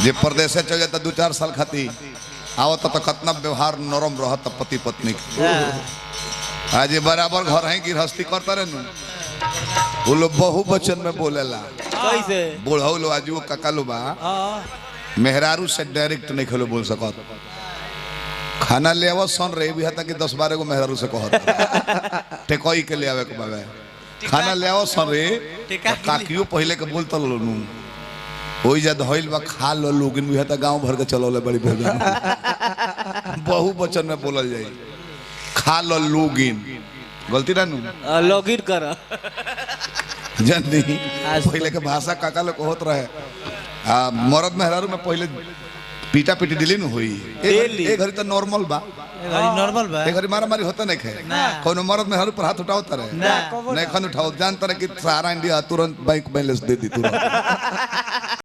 जे प्रदेश से चल जाता 2-4 साल खाती आवत तो कितना व्यवहार नरम रहत पति पत्नी आज ये बराबर घर है गृहस्थी करता रहे वो लोग बहु वचन में बोलेला कैसे बूढ़ो लो आज वो ककालो बा मेहरारू से डायरेक्ट नहीं खेलो बोल सकत खाना ले आवा सन रे भी हता कि 10-12 को मेहरारू से कहत टेकोई के ले आवे को बाबे खाना ले आओ सन रे काकियो पहले के बोलता लोनु होई जा धइल बा खा लो लोगिन भी हता गांव भर के चलोले बड़ी भेजा बहु वचन में बोलल जाई खा लो लोगिन गलती ना नु लॉगिन कर जल्दी पहले के भाषा काका लोग होत रहे मरद मेहरारू में पहले पीटा पीटी दिली न हुई एक घड़ी तो नॉर्मल बा नॉर्मल बा एक घड़ी मारा मारी होता नहीं खे कोनो मरद मेहरारू पर हाथ उठाओ तारे नहीं खन उठाओ जानता रहे कि सारा इंडिया तुरंत बैंक बैलेंस दे दी तुरंत